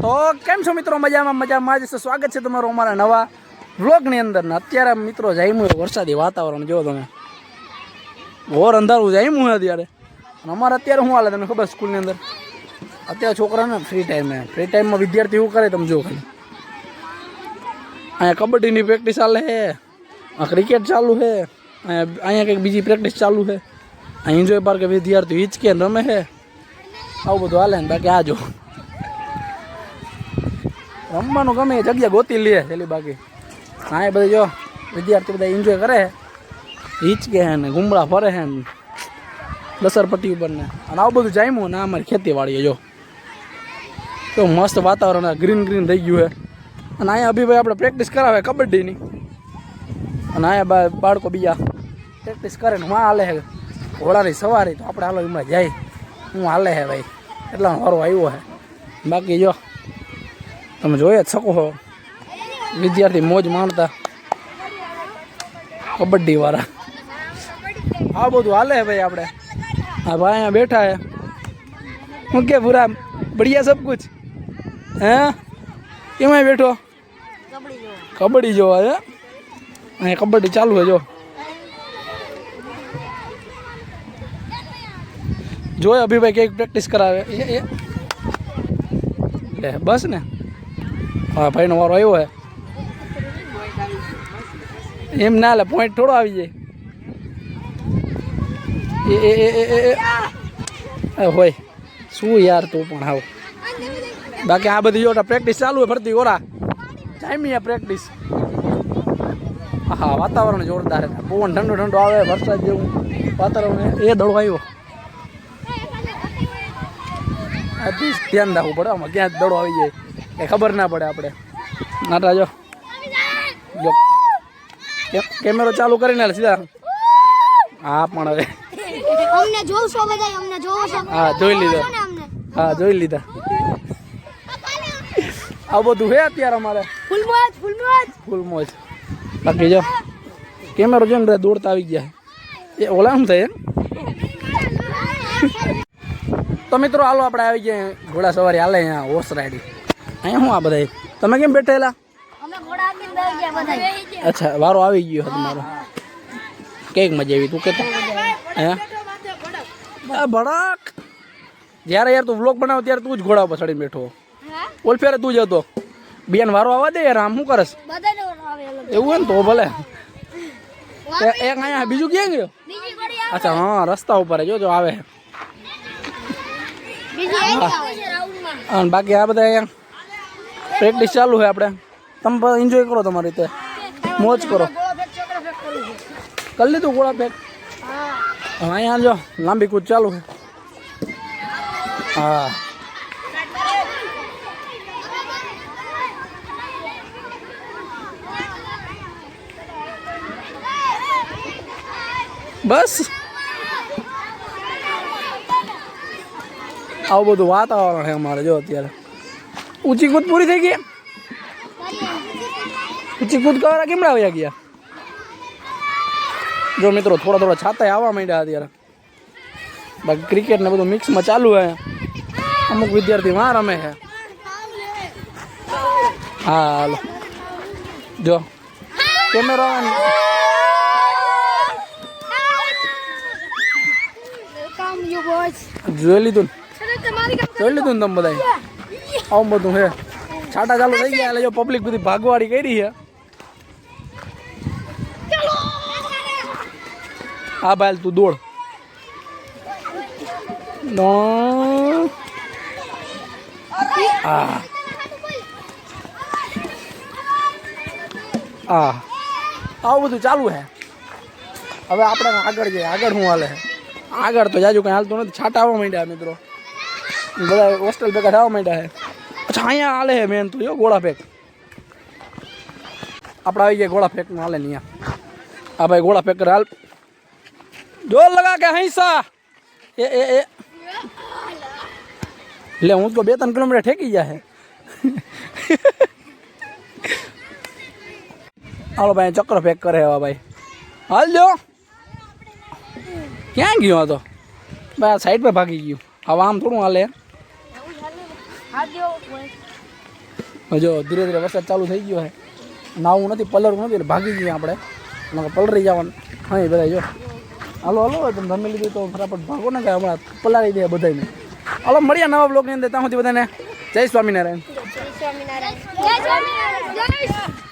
તો કેમ છો મિત્રો? મજામાં જ. સ્વાગત છે તમારું અમારા નવા વ્લોગની અંદર. ને અત્યારે મિત્રો જામ્યું વરસાદી વાતાવરણ જો તમે, ઘોર અંધારું જામ્યું છે અત્યારે. અને અમારે અત્યારે શું હાલે તમને ખબર? સ્કૂલની અંદર અત્યારે છોકરાને ફ્રી ટાઈમમાં વિદ્યાર્થી એવું કરે તમે જો ખાલી. અહીંયા કબડ્ડીની પ્રેક્ટિસ ચાલે છે, ક્રિકેટ ચાલુ છે, અહીંયા કંઈક બીજી પ્રેક્ટિસ ચાલુ છે. અહીં એન્જોય પાર્કે વિદ્યાર્થીઓ હિંચકે રમે છે, આવું બધું હાલે ને. બાકી આ જો રમવાનું ગમે એ જગ્યા ગોતી લે છેલ્લી. બાકી હા એ બધું જો વિદ્યાર્થી બધા એન્જોય કરે છે, હિંચકે છે ને ગુમડા ફરે છે ને લસરપટ્ટી ઉપર ને. અને આવું બધું જામ્યું ને અમારી ખેતીવાડીએ જો તો મસ્ત વાતાવરણ ગ્રીન થઈ ગયું છે. અને અહીંયા અભિભાઈ આપણે પ્રેક્ટિસ કરાવે કબડ્ડીની. અને અહીંયા બાળકો બીજા પ્રેક્ટિસ કરે ને હું હાલે છે ઘોડાની સવારી. તો આપણે હાલો એમાં જાય હું હાલે છે ભાઈ, એટલા સારો આવ્યો છે. બાકી જો તમે જોઈ જ શકો છો વિદ્યાર્થી મોજ માણતા કબડ્ડીવાળા. આ બધું હાલે છે ભાઈ આપણે. હા ભાઈ અહીંયા બેઠા है હું કે પૂરા બઢિયા સબ કુછ હે? કેમાં બેઠો? કબડ્ડી જોવા છે. અહીંયા કબડ્ડી ચાલુ છે જો. જોય અભિભાઈ કંઈક પ્રેક્ટિસ કરાવે એ બસ ને. હા ભાઈનો વારો આવ્યો હે. એમ ના લે પોઈન્ટ થોડો આવી જાય એ હોય શું યાર તું પણ આવ. બાકી આ બધી જો પ્રેક્ટિસ ચાલુ હોય ફરતી ઓરા જામી પ્રેક્ટિસ. હા વાતાવરણ જોરદાર છે, પવન ઠંડો આવે, વરસાદ જેવું વાતાવરણ. એ દડો આવ્યો ધ્યાન રાખવું પડે આમાં, ક્યાં દડો આવી જાય એ ખબર ના પડે આપણે. નાટા જો કેમેરો ચાલુ કરીને સીધા. હા પણ હવે હા જોઈ લીધા, હા જોઈ લીધા. આ બધું છે અત્યારે અમારે ફૂલ મોજ. બાકી જો કેમેરો જો ને દોડતા આવી ગયા એ ઓલા શું થાય. તો મિત્રો હાલો આપણે આવી ગયા ઘોડા સવારી હાલે અહીંયા હોર્સ રાઇડિંગ. અહીંયા શું આ બધા તમે કેમ બેઠેલા? અચ્છા વારો આવી ગયો તમારો. કેક મજા આવી તું કેતો હે? ભડક જ્યારે યાર તું વ્લોગ બનાવ ત્યારે તું જ ઘોડા ઉપર ચડીને બેઠો. ઓલ ફેરે તું જ હતો. બેન વારો આવવા દે યાર, આમ શું કરસ? એવું હોય ને તો ભલે. એક અહીંયા બીજું ક્યાં ગયો? અચ્છા હા રસ્તા ઉપર જોજો આવે. અને બાકી આ બધા અહીંયા પ્રેક્ટિસ ચાલુ છે. આપણે તમે એન્જોય કરો તમારી રીતે, મોજ કરો. કરી લીધું ગોળા ફેંક? અહીંયા જો લાંબી કૂદ ચાલુ છે. હા બસ આવું બધું વાતાવરણ છે અમારે જો અત્યારે. ઊંચી કૂદ પૂરી થઈ ગઈ. ઊંચી કૂદ કરવા કેમ આવ્યા ગયા? જો મિત્રો થોડા છાતા આવવા માંડ્યા અત્યારે. બાકી ક્રિકેટ ને બધું મિક્સમાં ચાલુ છે. અમુક વિદ્યાર્થી માં રમે છે. હા હાલો જો કેમેરો જોઈ લીધું ને તમે બધા. આવું બધું છે. છાટા ચાલુ થઈ ગયા એટલે જો પબ્લિક બધી ભાગવાડી કરી છે. હા ભાઈ તું દોડ. હા આવું બધું ચાલુ છે. હવે આપણે આગળ જઈએ. આગળ શું હાલે? આગળ તો જાજુ કંઈ હાલતું નથી. છાટા આવવા માંડ્યા મિત્રો, બધા હોસ્ટેલ ભેગા થવા માંડ્યા છે. અચ્છા અહીંયા હાલે છે મેન તો જો ગોળા ફેંક. આપણે આવી ગયા ગોળા ફેંકનું હાલે ને અહીંયા. હા ભાઈ ગોળા ફેંક હાલ જોર લગા કે હૈસા એ લે હું તો 2-3 કિલોમીટર ઠેકી જાય. હાલો ભાઈ ચક્ર ફેંક કરે હવા ભાઈ. હાલ જો ક્યાં ગયો હતો ભાઈ? આ સાઈડ પર ભાગી ગયું. હવે આમ થોડું હાલે. જો ધીરે ધીરે વરસાદ ચાલુ થઈ ગયો છે નાવું નથી પલરવું નથી એટલે ભાગી જઈએ આપણે પલરી જવાનું હા એ બધા જો હાલો હાલો તમે રમી લીધું તો ફટાફટ ભાગો ને કે હમણાં પલાળી દે બધાને હાલો મળીએ નવા બ્લોગની અંદર ત્યાં સુધી બધાને જય સ્વામિનારાયણ. જય સ્વામિનારાયણ. જય સ્વામિનારાયણ.